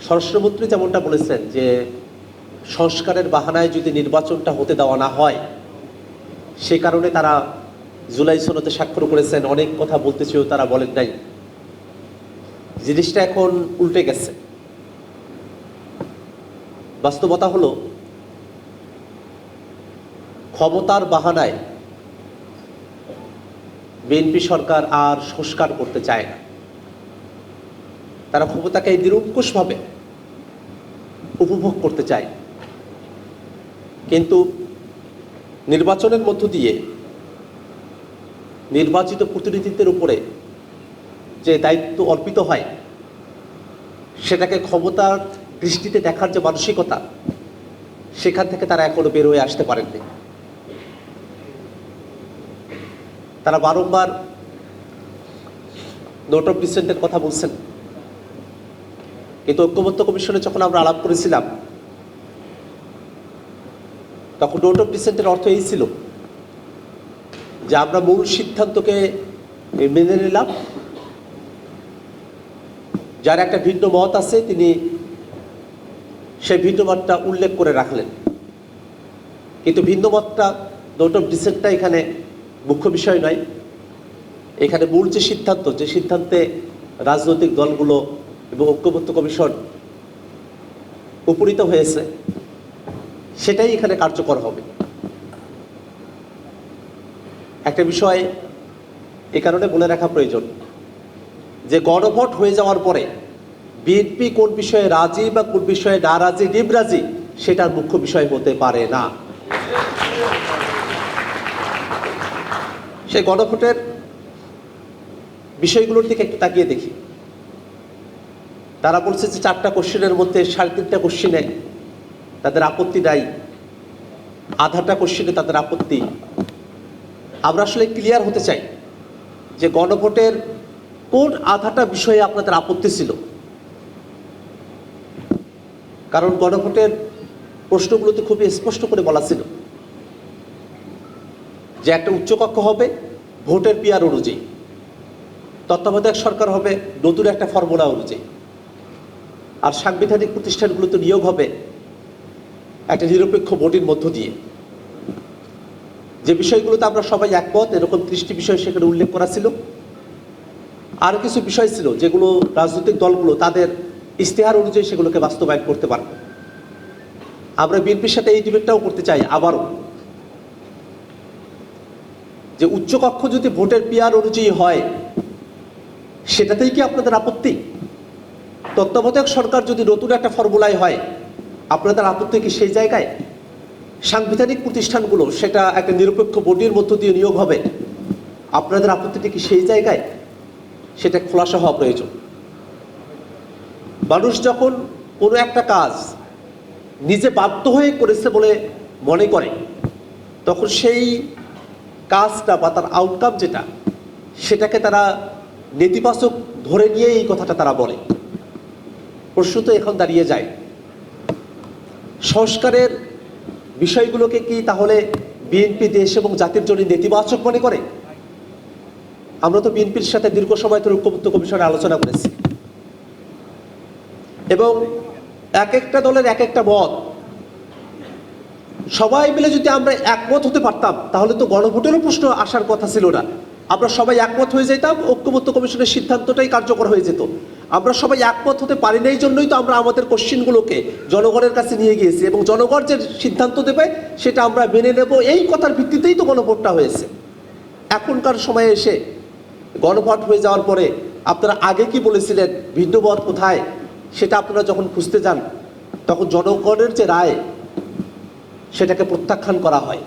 স্বরাষ্ট্রমন্ত্রী যেমনটা বলেছেন যে সংস্কারের বাহানায় যদি নির্বাচনটা হতে দেওয়া না হয়, সে কারণে তারা জুলাই সনদে স্বাক্ষর করেছেন, অনেক কথা বলতে চেয়েও তারা বলেন নাই। জিনিসটা এখন উল্টে গেছে। বাস্তবতা হলো ক্ষমতার বাহানায় বিএনপি সরকার আর সংস্কার করতে চায় না। তারা ক্ষমতাকে নিরঙ্কুশভাবে উপভোগ করতে চায়, কিন্তু নির্বাচনের মধ্য দিয়ে নির্বাচিত প্রতিনিধিত্বের উপরে যে দায়িত্ব অর্পিত হয়, সেটাকে ক্ষমতার দৃষ্টিতে দেখার যে মানসিকতা, সেখান থেকে তারা এখনো বের হয়ে আসতে পারেননি। তারা বারংবার নোট অফ ডিসেন্টের কথা বলছেন, কিন্তু ঐক্যমত্য কমিশনে যখন আমরা আলাপ করেছিলাম, তখন নোট অফ ডিসেন্টের অর্থ এই ছিল যে আমরা মূল সিদ্ধান্তকে মেনে নিলাম, যার একটা ভিন্ন মত আছে তিনি সেই ভিন্ন মতটা উল্লেখ করে রাখলেন, কিন্তু ভিন্ন মতটা, নোট অফ ডিসেন্টটা এখানে মুখ্য বিষয় নয়। এখানে মূল যে সিদ্ধান্ত, যে সিদ্ধান্তে রাজনৈতিক দলগুলো এবং ঐক্যমত্য কমিশন উপনীত হয়েছে, সেটাই এখানে কার্যকর হবে। একটা বিষয় এ কারণে বলে রাখা প্রয়োজন যে গণভোট হয়ে যাওয়ার পরে বিএনপি কোন বিষয়ে রাজি বা কোন বিষয়ে নারাজি নিমরাজি, সেটার মুখ্য বিষয় হতে পারে না। সেই গণভোটের বিষয়গুলোর দিকে একটু তাকিয়ে দেখি। তারা বলছে যে 4টা কোশ্চেনের মধ্যে 3.5টা কোশ্চেনে তাদের আপত্তি নাই, আধাটা কোশ্চেনে তাদের আপত্তি। আমরা আসলে ক্লিয়ার হতে চাই যে গণভোটের কোন আধাটা বিষয়ে আপনাদের আপত্তি ছিল, কারণ গণভোটের প্রশ্নগুলোতে খুবই স্পষ্ট করে বলা ছিল যে একটা উচ্চকক্ষ হবে ভোটের পিয়ার অনুযায়ী, তত্ত্বাবধায়ক সরকার হবে নতুন একটা ফর্মুলা অনুযায়ী, আর সাংবিধানিক প্রতিষ্ঠানগুলোতে নিয়োগ হবে একটা নিরপেক্ষ ভোটের মধ্য দিয়ে। যে বিষয়গুলোতে আমরা সবাই একমত, এরকম 30টি বিষয় সেখানে উল্লেখ করা ছিল। আরও কিছু বিষয় ছিল যেগুলো রাজনৈতিক দলগুলো তাদের ইশতেহার অনুযায়ী সেগুলোকে বাস্তবায়ন করতে পারবে। আমরা বিএনপির সাথে এই ডিবেটটাও করতে চাই আবারও, যে উচ্চকক্ষ যদি ভোটের পিয়ার অনুযায়ী হয়, সেটাতেই কি আপনাদের আপত্তি? তত্ত্বাবধায়ক সরকার যদি নতুন একটা ফর্মুলায় হয়, আপনাদের আপত্তি কি সেই জায়গায়? সাংবিধানিক প্রতিষ্ঠানগুলো সেটা একটা নিরপেক্ষ বডির মধ্য দিয়ে নিয়োগ হবে, আপনাদের আপত্তিটি কি সেই জায়গায়? সেটা খোলাসা হওয়া প্রয়োজন। মানুষ যখন কোনো একটা কাজ নিজে বাধ্য হয়ে করেছে বলে মনে করে, তখন সেই কাজটা বা তার আউটকাম যেটা, সেটাকে তারা নেতিবাচক ধরে নিয়ে এই কথাটা তারা বলে। প্রশ্ন তো এখন দাঁড়িয়ে যায়, সংস্কারের বিষয়গুলোকে কি তাহলে বিএনপি দেশ এবং জাতির জন্য নেতিবাচক মনে করে? আমরা তো বিএনপির সাথে দীর্ঘ সময় ধরে ঐক্যমত্য কমিশনে আলোচনা করেছি, এবং এক একটা দলের এক একটা মত, সবাই মিলে যদি আমরা একমত হতে পারতাম, তাহলে তো গণভোটেরও প্রশ্ন আসার কথা ছিল না। আমরা সবাই একমত হয়ে যেতাম, ঐক্যমত্য কমিশনের সিদ্ধান্তটাই কার্যকর হয়ে যেত। আমরা সবাই একমত হতে পারি না, এই জন্যই তো আমরা আমাদের কোশ্চেনগুলোকে জনগণের কাছে নিয়ে গিয়েছি, এবং জনগণ যে সিদ্ধান্ত দেবে সেটা আমরা মেনে নেব, এই কথার ভিত্তিতেই তো গণভোটটা হয়েছে। এখনকার সময়ে এসে গণভোট হয়ে যাওয়ার পরে আপনারা আগে কি বলেছিলেন, ভিন্ন মত কোথায়, সেটা আপনারা যখন খুঁজতে যান, তখন জনগণের যে রায়, সেটাকে প্রত্যাখ্যান করা হয়।